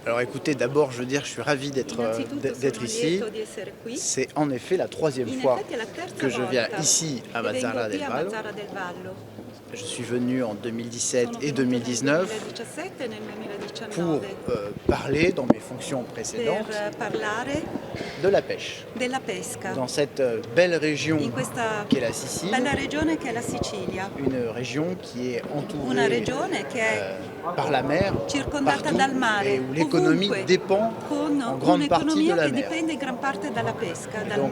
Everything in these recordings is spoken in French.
Alors écoutez, d'abord je veux dire que je suis ravi d'être ici. C'est en effet la troisième fois que je viens ici à Mazara del Vallo. Je suis venu en 2017 et 2019 pour parler dans mes fonctions précédentes de la pêche. Dans cette belle région qu'est la Sicile, une région qui est entourée par la mer partout et où l'économie dépend en grande partie de la mer. Donc,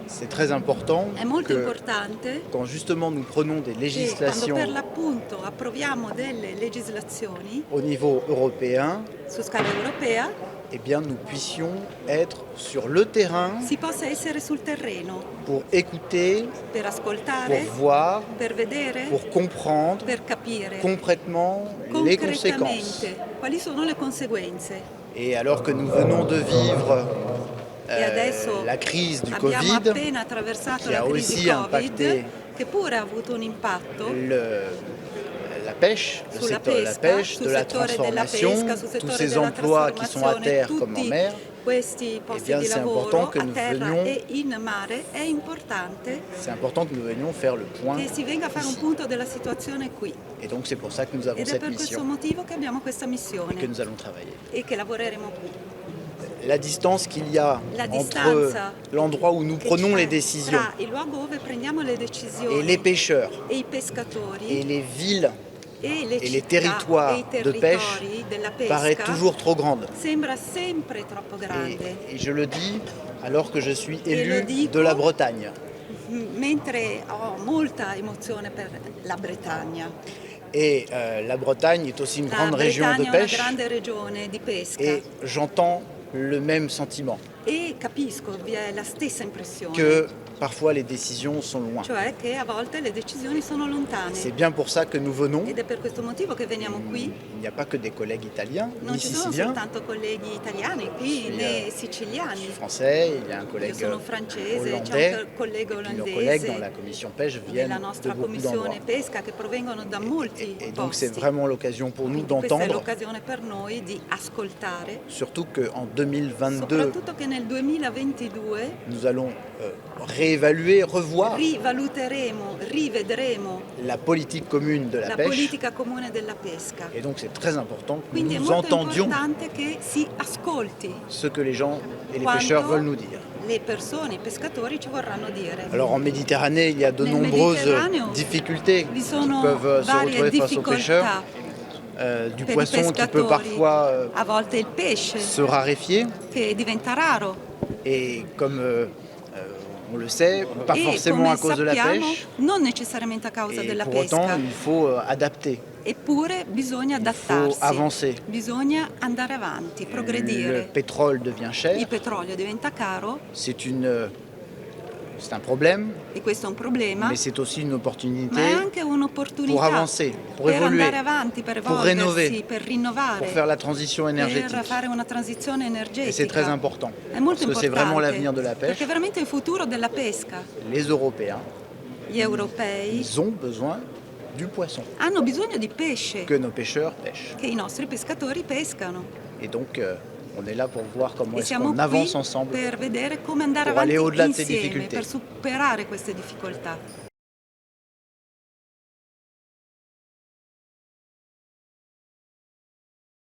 c'est très important que quand justement nous prenons des législations au niveau européen, eh bien, nous puissions être sur le terrain pour écouter, pour voir, pour comprendre concrètement les conséquences. Et alors que nous venons de vivre la crise du Covid, qui a aussi impacté la pêche, le secteur de la pêche, de la transformation, tous ces emplois qui sont à terre comme en mer, eh bien c'est important que nous venions faire le point ici. Et donc c'est pour ça que nous avons cette mission et que nous allons travailler. La distance qu'il y a entre l'endroit où nous prenons les décisions et les pêcheurs et les villes et les territoires de pêche paraît toujours trop grande. Et je le dis alors que je suis élu de la Bretagne. Et la Bretagne est aussi une grande région de pêche. Et j'entends le même sentiment. Que parfois les décisions sont loin. C'est bien pour ça que nous venons. Il n'y a pas que des collègues italiens, ni siciliens. Je suis français, il y a un collègue hollandais, et puis nos collègues dans la commission pêche viennent de beaucoup d'endroits. Et donc c'est vraiment l'occasion pour nous d'entendre, surtout qu'en 2022, nous allons réévaluer, revoir la politique commune de la pêche. Et donc c'est très important que nous entendions ce que les gens et les pêcheurs veulent nous dire. Alors en Méditerranée, il y a de nombreuses difficultés qui peuvent se retrouver face aux pêcheurs. Du poisson qui peut parfois se raréfier. Et comme on le sait, pas forcément à cause de la pêche. Et pour autant, il faut adapter. Il faut avancer. Le pétrole devient cher. C'est un problème, mais c'est aussi une opportunité pour avancer, pour évoluer, pour rénover, pour faire la transition énergétique. Et c'est très important, parce que c'est vraiment l'avenir de la pêche. Les Européens, ils ont besoin du poisson, que nos pêcheurs pêchent. Et donc, on est là pour voir comment est-ce qu'on avance ensemble pour aller au-delà de ces difficultés.